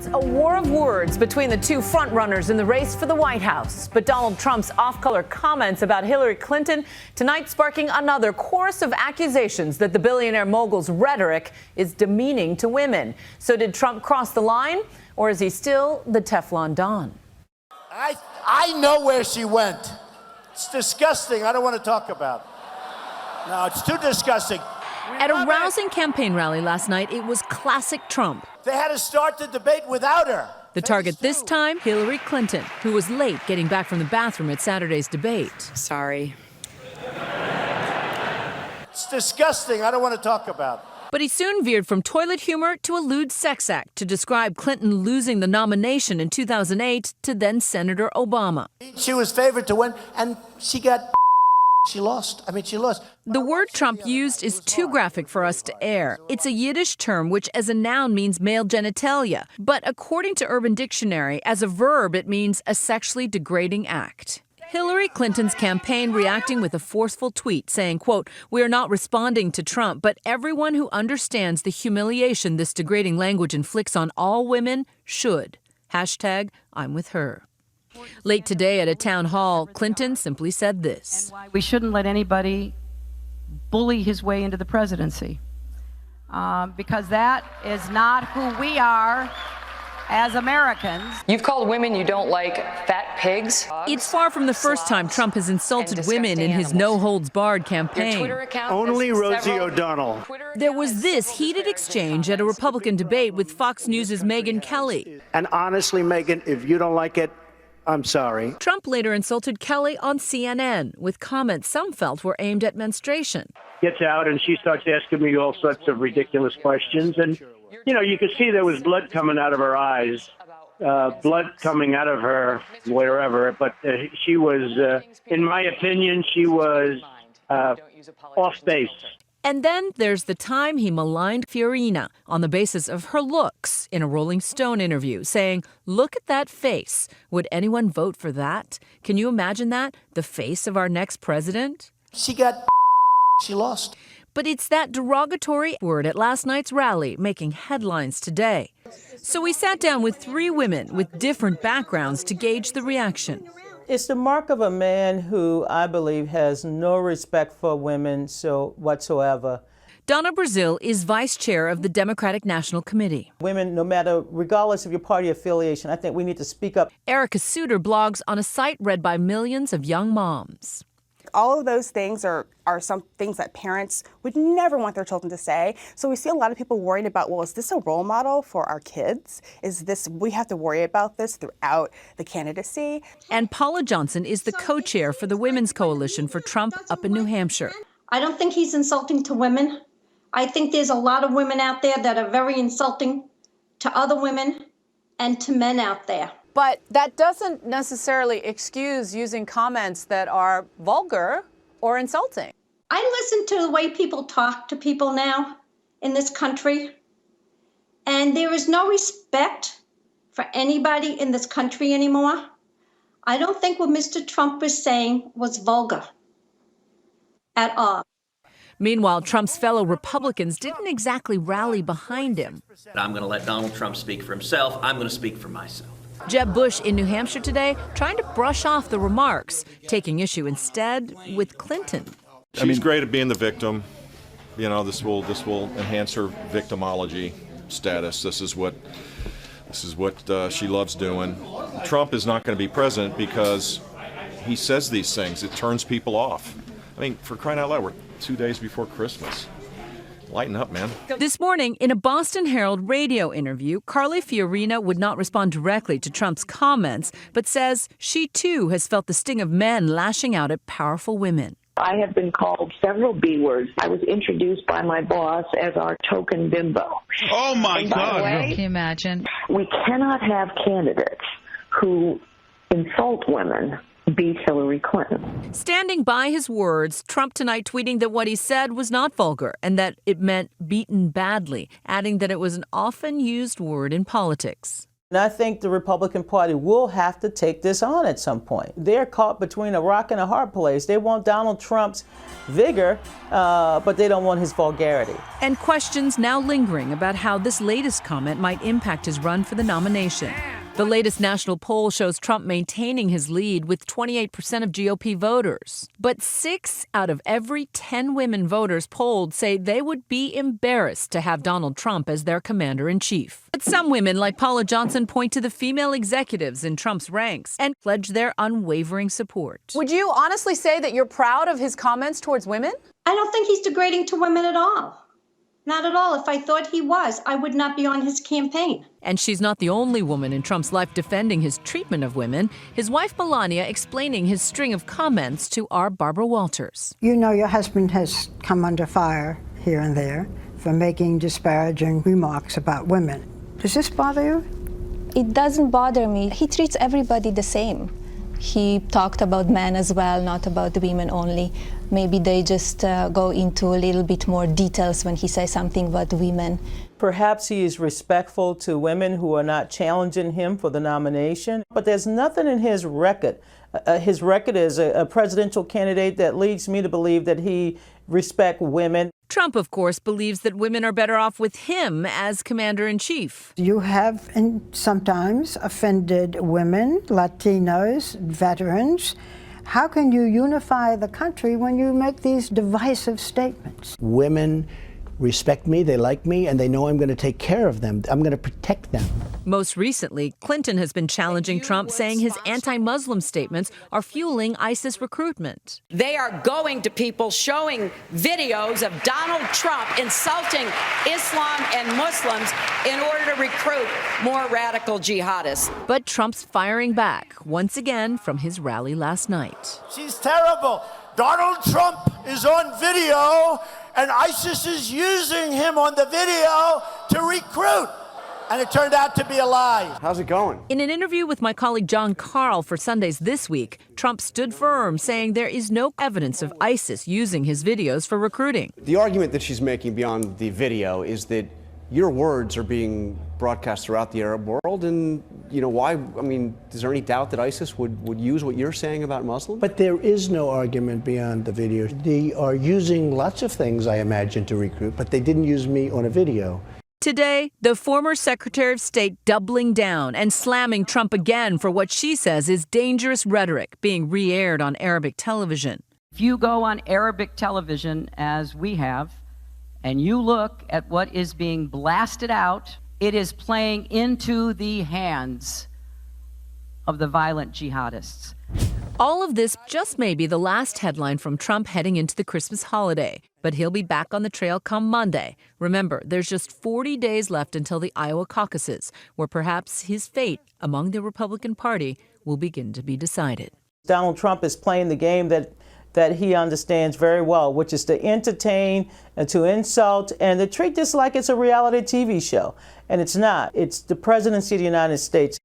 It's a war of words between the two frontrunners in the race for the White House. But Donald Trump's off-color comments about Hillary Clinton tonight sparking another chorus of accusations that the billionaire mogul's rhetoric is demeaning to women. So did Trump cross the line, or is he still the Teflon Don? I know where she went. It's disgusting. I don't want to talk about it. No, it's too disgusting. At a rousing campaign rally last night, it was classic Trump. They had to start the debate without her. The target this time, Hillary Clinton, who was late getting back from the bathroom at Saturday's debate. Sorry. It's disgusting. I don't want to talk about it. But he soon veered from toilet humor to a lewd sex act to describe Clinton losing the nomination in 2008 to then-Senator Obama. She was favored to win, and she lost. She lost. The word Trump used is too graphic for us to air. It's a Yiddish term which as a noun means male genitalia. But according to Urban Dictionary, as a verb, it means a sexually degrading act. Hillary Clinton's campaign reacting with a forceful tweet saying, quote, "We are not responding to Trump, but everyone who understands the humiliation this degrading language inflicts on all women should. Hashtag I'm with her." Late today at a town hall, Clinton simply said this. We shouldn't let anybody bully his way into the presidency because that is not who we are as Americans. You've called women you don't like fat pigs. It's far from the first time Trump has insulted women in his no-holds-barred campaign. Only Rosie O'Donnell. There was this heated exchange at a Republican debate with Fox News' Megyn Kelly. And honestly, Megyn, if you don't like it, I'm sorry. Trump later insulted Kelly on CNN with comments some felt were aimed at menstruation. Gets out and she starts asking me all sorts of ridiculous questions. And, you could see there was blood coming out of her eyes, blood coming out of her wherever. But she was, in my opinion, she was off base. And then there's the time he maligned Fiorina on the basis of her looks in a Rolling Stone interview, saying, "Look at that face. Would anyone vote for that? Can you imagine that? The face of our next president?" She lost. But it's that derogatory word at last night's rally making headlines today. So we sat down with three women with different backgrounds to gauge the reaction. It's the mark of a man who, I believe, has no respect for women whatsoever. Donna Brazil is vice chair of the Democratic National Committee. Women, no matter, regardless of your party affiliation, I think we need to speak up. Erica Suter blogs on a site read by millions of young moms. All of those things are some things that parents would never want their children to say. So we see a lot of people worried about, well, is this a role model for our kids? We have to worry about this throughout the candidacy. And Paula Johnson is the co-chair for the Women's Coalition for Trump up in New Hampshire. I don't think he's insulting to women. I think there's a lot of women out there that are very insulting to other women and to men out there. But that doesn't necessarily excuse using comments that are vulgar or insulting. I listen to the way people talk to people now in this country, and there is no respect for anybody in this country anymore. I don't think what Mr. Trump was saying was vulgar at all. Meanwhile, Trump's fellow Republicans didn't exactly rally behind him. I'm going to let Donald Trump speak for himself. I'm going to speak for myself. Jeb Bush in New Hampshire today trying to brush off the remarks, taking issue instead with Clinton. She's great at being the victim. This will enhance her victimology status. This is what she loves doing. Trump is not going to be president because he says these things. It turns people off. For crying out loud, we're 2 days before Christmas. Lighten up, man. This morning, in a Boston Herald radio interview, Carly Fiorina would not respond directly to Trump's comments, but says she, too, has felt the sting of men lashing out at powerful women. I have been called several B words. I was introduced by my boss as our token bimbo. Oh, my God. Way, can you imagine? We cannot have candidates who insult women beat Hillary Clinton. Standing by his words, Trump tonight tweeting that what he said was not vulgar and that it meant beaten badly, adding that it was an often used word in politics. And I think the Republican Party will have to take this on at some point. They're caught between a rock and a hard place. They want Donald Trump's vigor, but they don't want his vulgarity. And questions now lingering about how this latest comment might impact his run for the nomination. The latest national poll shows Trump maintaining his lead with 28% of GOP voters. But 6 out of every 10 women voters polled say they would be embarrassed to have Donald Trump as their commander-in-chief. But some women, like Paula Johnson, point to the female executives in Trump's ranks and pledge their unwavering support. Would you honestly say that you're proud of his comments towards women? I don't think he's degrading to women at all. Not at all. If I thought he was, I would not be on his campaign. And she's not the only woman in Trump's life defending his treatment of women. His wife, Melania, explaining his string of comments to our Barbara Walters. You know your husband has come under fire here and there for making disparaging remarks about women. Does this bother you? It doesn't bother me. He treats everybody the same. He talked about men as well, not about the women only. Maybe they just go into a little bit more details when he says something about women. Perhaps he is respectful to women who are not challenging him for the nomination, but there's nothing in his record. His record as a presidential candidate that leads me to believe that he respects women. Trump, of course, believes that women are better off with him as commander-in-chief. You have sometimes offended women, Latinos, veterans. How can you unify the country when you make these divisive statements? Women respect me, they like me, and they know I'm going to take care of them. I'm going to protect them. Most recently, Clinton has been challenging Trump, saying his anti-Muslim statements are fueling ISIS recruitment. They are going to people showing videos of Donald Trump insulting Islam and Muslims in order to recruit more radical jihadists. But Trump's firing back once again from his rally last night. She's terrible. Donald Trump is on video, and ISIS is using him on the video to recruit. And it turned out to be a lie. How's it going? In an interview with my colleague John Carl for Sundays This Week, Trump stood firm, saying there is no evidence of ISIS using his videos for recruiting. The argument that she's making beyond the video is that your words are being broadcast throughout the Arab world, and why? I mean, is there any doubt that ISIS would use what you're saying about Muslims? But there is no argument beyond the video. They are using lots of things, I imagine, to recruit, but they didn't use me on a video. Today, the former Secretary of State doubling down and slamming Trump again for what she says is dangerous rhetoric being re-aired on Arabic television. If you go on Arabic television, as we have, and you look at what is being blasted out, it is playing into the hands of the violent jihadists. All of this just may be the last headline from Trump heading into the Christmas holiday, but he'll be back on the trail come Monday. Remember, there's just 40 days left until the Iowa caucuses, where perhaps his fate among the Republican Party will begin to be decided. Donald Trump is playing the game that he understands very well, which is to entertain and to insult and to treat this like it's a reality TV show. And it's not. It's the presidency of the United States.